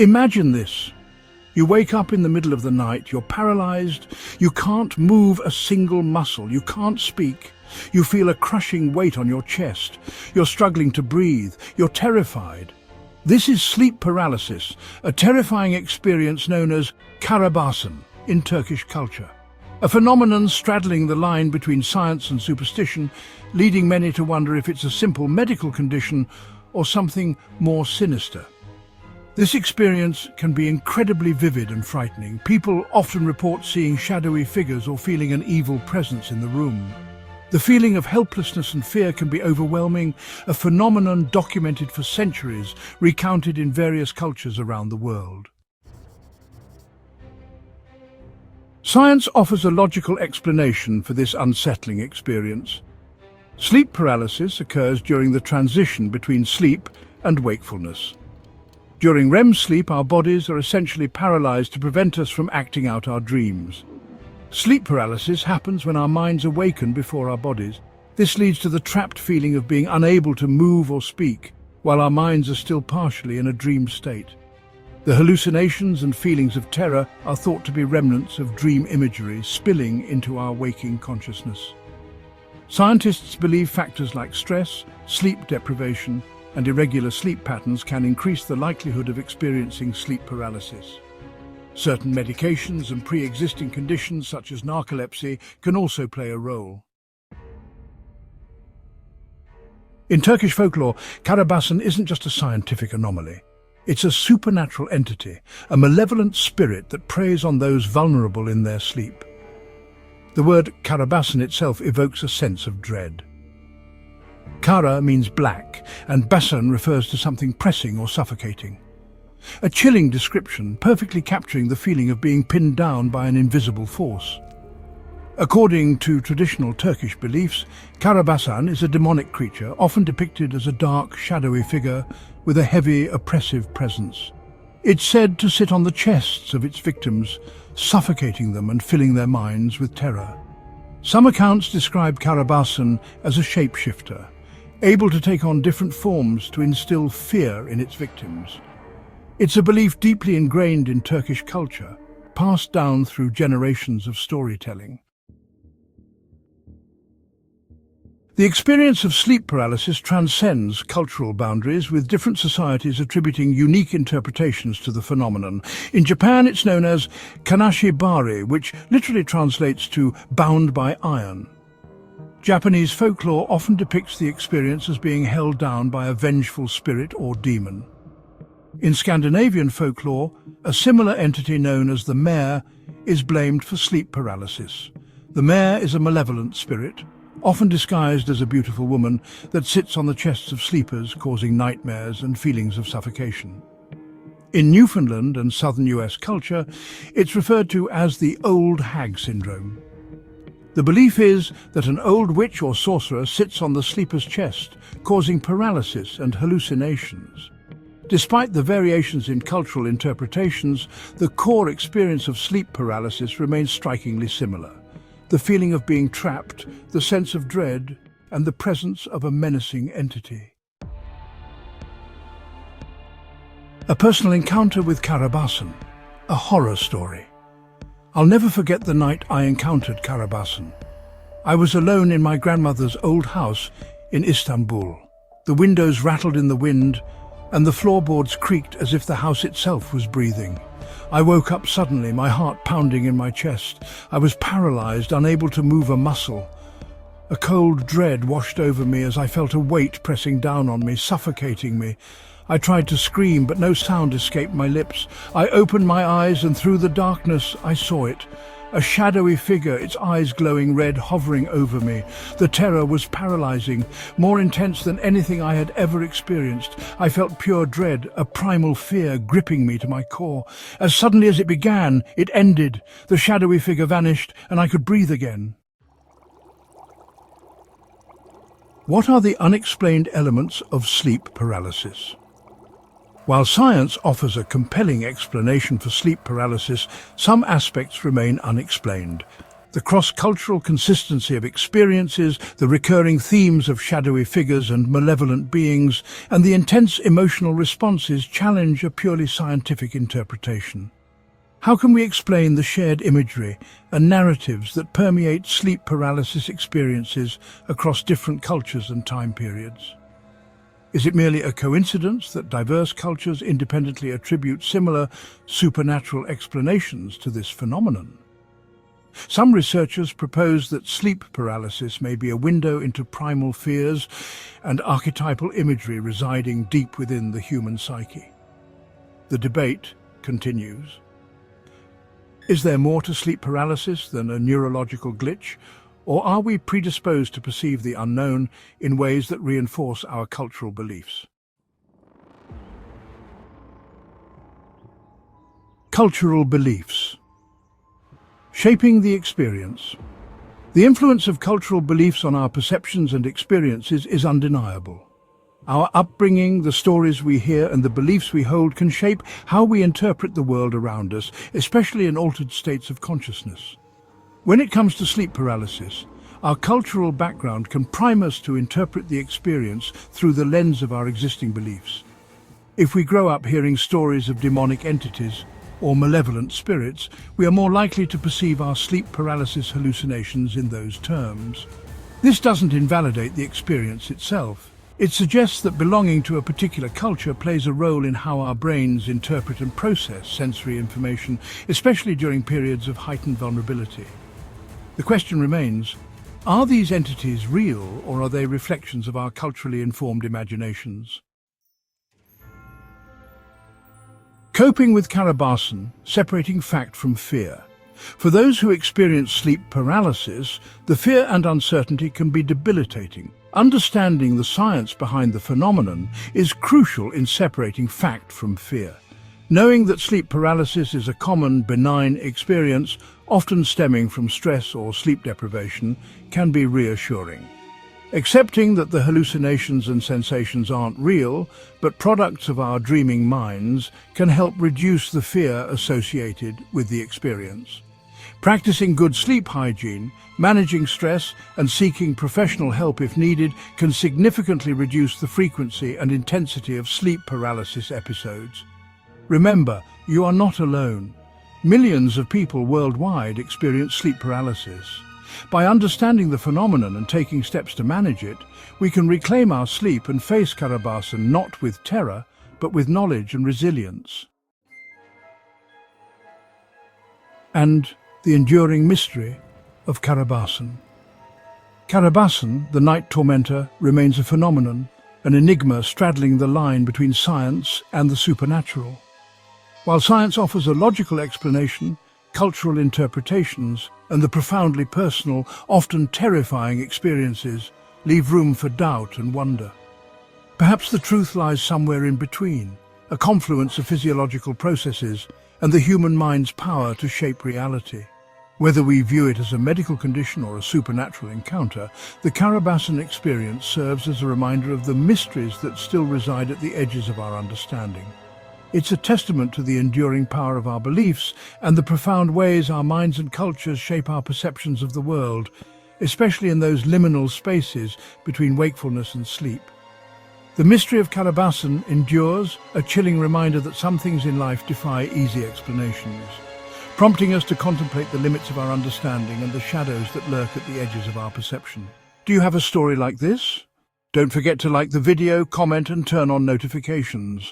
Imagine this. You wake up in the middle of the night, you're paralyzed, you can't move a single muscle, you can't speak. You feel a crushing weight on your chest. You're struggling to breathe. You're terrified. This is sleep paralysis, a terrifying experience known as Karabasan in Turkish culture. A phenomenon straddling the line between science and superstition, leading many to wonder if it's a simple medical condition or something more sinister. This experience can be incredibly vivid and frightening. People often report seeing shadowy figures or feeling an evil presence in the room. The feeling of helplessness and fear can be overwhelming, a phenomenon documented for centuries, recounted in various cultures around the world. Science offers a logical explanation for this unsettling experience. Sleep paralysis occurs during the transition between sleep and wakefulness. During REM sleep, our bodies are essentially paralyzed to prevent us from acting out our dreams. Sleep paralysis happens when our minds awaken before our bodies. This leads to the trapped feeling of being unable to move or speak, while our minds are still partially in a dream state. The hallucinations and feelings of terror are thought to be remnants of dream imagery spilling into our waking consciousness. Scientists believe factors like stress, sleep deprivation, and irregular sleep patterns can increase the likelihood of experiencing sleep paralysis. Certain medications and pre-existing conditions such as narcolepsy can also play a role. In Turkish folklore, Karabasan isn't just a scientific anomaly. It's a supernatural entity, a malevolent spirit that preys on those vulnerable in their sleep. The word Karabasan itself evokes a sense of dread. Kara means black, and basan refers to something pressing or suffocating. A chilling description, perfectly capturing the feeling of being pinned down by an invisible force. According to traditional Turkish beliefs, Karabasan is a demonic creature, often depicted as a dark, shadowy figure with a heavy, oppressive presence. It's said to sit on the chests of its victims, suffocating them and filling their minds with terror. Some accounts describe Karabasan as a shapeshifter, able to take on different forms to instill fear in its victims. It's a belief deeply ingrained in Turkish culture, passed down through generations of storytelling. The experience of sleep paralysis transcends cultural boundaries, with different societies attributing unique interpretations to the phenomenon. In Japan, it's known as kanashibari, which literally translates to bound by iron. Japanese folklore often depicts the experience as being held down by a vengeful spirit or demon. In Scandinavian folklore, a similar entity known as the mare is blamed for sleep paralysis. The mare is a malevolent spirit, often disguised as a beautiful woman, that sits on the chests of sleepers, causing nightmares and feelings of suffocation. In Newfoundland and southern US culture, it's referred to as the old hag syndrome. The belief is that an old witch or sorcerer sits on the sleeper's chest, causing paralysis and hallucinations. Despite the variations in cultural interpretations, the core experience of sleep paralysis remains strikingly similar. The feeling of being trapped, the sense of dread, and the presence of a menacing entity. A personal encounter with Karabasan, a horror story. I'll never forget the night I encountered Karabasan. I was alone in my grandmother's old house in Istanbul. The windows rattled in the wind, and the floorboards creaked as if the house itself was breathing. I woke up suddenly, my heart pounding in my chest. I was paralyzed, unable to move a muscle. A cold dread washed over me as I felt a weight pressing down on me, suffocating me. I tried to scream, but no sound escaped my lips. I opened my eyes, and through the darkness I saw it. A shadowy figure, its eyes glowing red, hovering over me. The terror was paralyzing, more intense than anything I had ever experienced. I felt pure dread, a primal fear gripping me to my core. As suddenly as it began, it ended. The shadowy figure vanished, and I could breathe again. What are the unexplained elements of sleep paralysis? While science offers a compelling explanation for sleep paralysis, some aspects remain unexplained. The cross-cultural consistency of experiences, the recurring themes of shadowy figures and malevolent beings, and the intense emotional responses challenge a purely scientific interpretation. How can we explain the shared imagery and narratives that permeate sleep paralysis experiences across different cultures and time periods? Is it merely a coincidence that diverse cultures independently attribute similar supernatural explanations to this phenomenon? Some researchers propose that sleep paralysis may be a window into primal fears and archetypal imagery residing deep within the human psyche. The debate continues. Is there more to sleep paralysis than a neurological glitch, or are we predisposed to perceive the unknown in ways that reinforce our cultural beliefs? Cultural beliefs. Shaping the experience. The influence of cultural beliefs on our perceptions and experiences is undeniable. Our upbringing, the stories we hear, and the beliefs we hold can shape how we interpret the world around us, especially in altered states of consciousness. When it comes to sleep paralysis, our cultural background can prime us to interpret the experience through the lens of our existing beliefs. If we grow up hearing stories of demonic entities or malevolent spirits, we are more likely to perceive our sleep paralysis hallucinations in those terms. This doesn't invalidate the experience itself. It suggests that belonging to a particular culture plays a role in how our brains interpret and process sensory information, especially during periods of heightened vulnerability. The question remains, are these entities real, or are they reflections of our culturally informed imaginations? Coping with Karabasan, separating fact from fear. For those who experience sleep paralysis, the fear and uncertainty can be debilitating. Understanding the science behind the phenomenon is crucial in separating fact from fear. Knowing that sleep paralysis is a common, benign experience, often stemming from stress or sleep deprivation, can be reassuring. Accepting that the hallucinations and sensations aren't real, but products of our dreaming minds, can help reduce the fear associated with the experience. Practicing good sleep hygiene, managing stress, and seeking professional help if needed can significantly reduce the frequency and intensity of sleep paralysis episodes. Remember, you are not alone. Millions of people worldwide experience sleep paralysis. By understanding the phenomenon and taking steps to manage it, we can reclaim our sleep and face Karabasan not with terror, but with knowledge and resilience. And the enduring mystery of Karabasan. Karabasan, the night tormentor, remains a phenomenon, an enigma straddling the line between science and the supernatural. While science offers a logical explanation, cultural interpretations, and the profoundly personal, often terrifying experiences leave room for doubt and wonder. Perhaps the truth lies somewhere in between, a confluence of physiological processes and the human mind's power to shape reality. Whether we view it as a medical condition or a supernatural encounter, the Karabasan experience serves as a reminder of the mysteries that still reside at the edges of our understanding. It's a testament to the enduring power of our beliefs and the profound ways our minds and cultures shape our perceptions of the world, especially in those liminal spaces between wakefulness and sleep. The mystery of Karabasan endures, a chilling reminder that some things in life defy easy explanations, prompting us to contemplate the limits of our understanding and the shadows that lurk at the edges of our perception. Do you have a story like this? Don't forget to like the video, comment and turn on notifications.